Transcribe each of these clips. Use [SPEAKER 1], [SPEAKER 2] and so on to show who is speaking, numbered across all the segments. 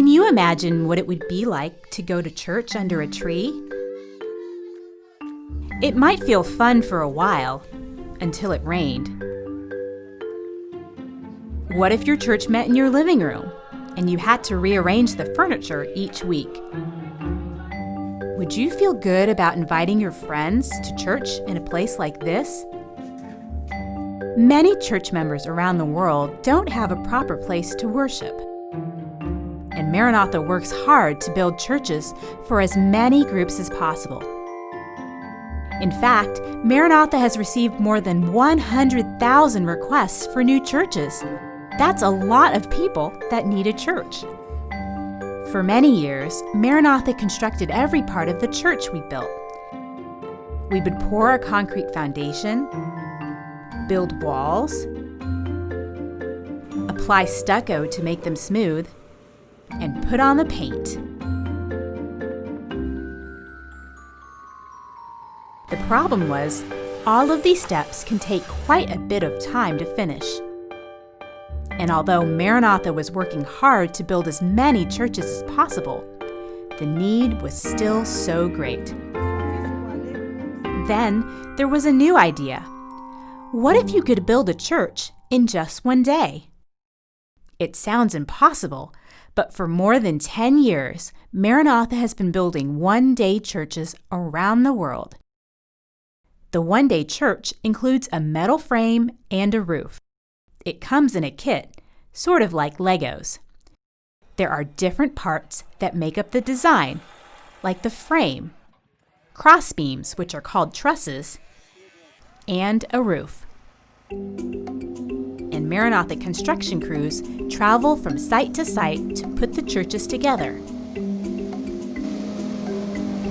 [SPEAKER 1] Can you imagine what it would be like to go to church under a tree? It might feel fun for a while, until it rained. What if your church met in your living room, and you had to rearrange the furniture each week? Would you feel good about inviting your friends to church in a place like this? Many church members around the world don't have a proper place to worship. And Maranatha works hard to build churches for as many groups as possible. In fact, Maranatha has received more than 100,000 requests for new churches. That's a lot of people that need a church. For many years, Maranatha constructed every part of the church we built. We would pour a concrete foundation, build walls, apply stucco to make them smooth, and put on the paint. The problem was, all of these steps can take quite a bit of time to finish. And although Maranatha was working hard to build as many churches as possible, the need was still so great. Then there was a new idea. What if you could build a church in just one day? It sounds impossible, but for more than 10 years, Maranatha has been building one-day churches around the world. The one-day church includes a metal frame and a roof. It comes in a kit, sort of like Legos. There are different parts that make up the design, like the frame, crossbeams, which are called trusses, and a roof. And Maranatha construction crews travel from site to site to put the churches together.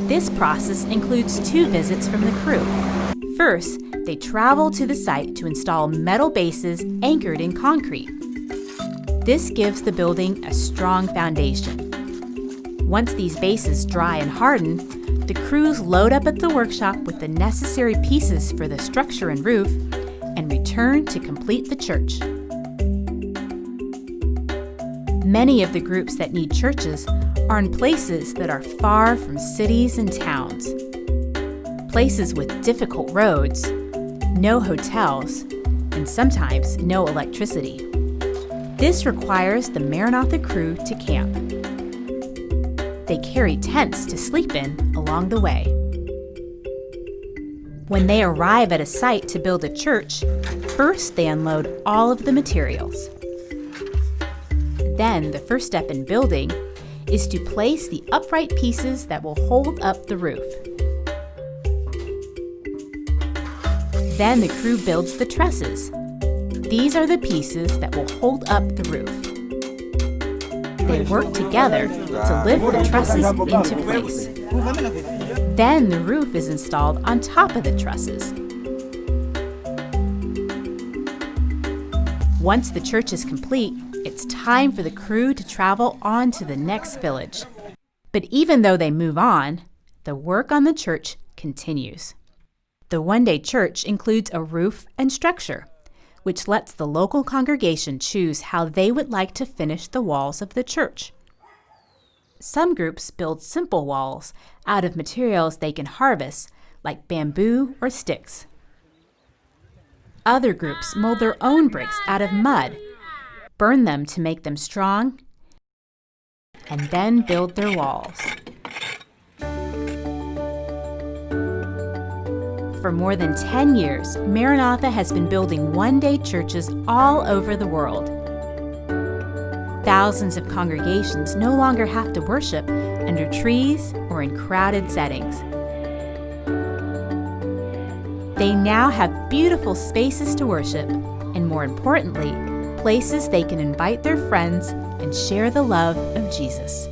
[SPEAKER 1] This process includes 2 visits from the crew. First, they travel to the site to install metal bases anchored in concrete. This gives the building a strong foundation. Once these bases dry and harden, the crews load up at the workshop with the necessary pieces for the structure and roof and return to complete the church. Many of the groups that need churches are in places that are far from cities and towns. Places with difficult roads, no hotels, and sometimes no electricity. This requires the Maranatha crew to camp. They carry tents to sleep in along the way. When they arrive at a site to build a church, first they unload all of the materials. Then the first step in building is to place the upright pieces that will hold up the roof. Then the crew builds the trusses. These are the pieces that will hold up the roof. They work together to lift the trusses into place. Then the roof is installed on top of the trusses. Once the church is complete, it's time for the crew to travel on to the next village. But even though they move on, the work on the church continues. The one-day church includes a roof and structure, which lets the local congregation choose how they would like to finish the walls of the church. Some groups build simple walls out of materials they can harvest, like bamboo or sticks. Other groups mold their own bricks out of mud, burn them to make them strong, and then build their walls. For more than 10 years, Maranatha has been building one-day churches all over the world. Thousands of congregations no longer have to worship under trees or in crowded settings. They now have beautiful spaces to worship, and more importantly, places they can invite their friends and share the love of Jesus.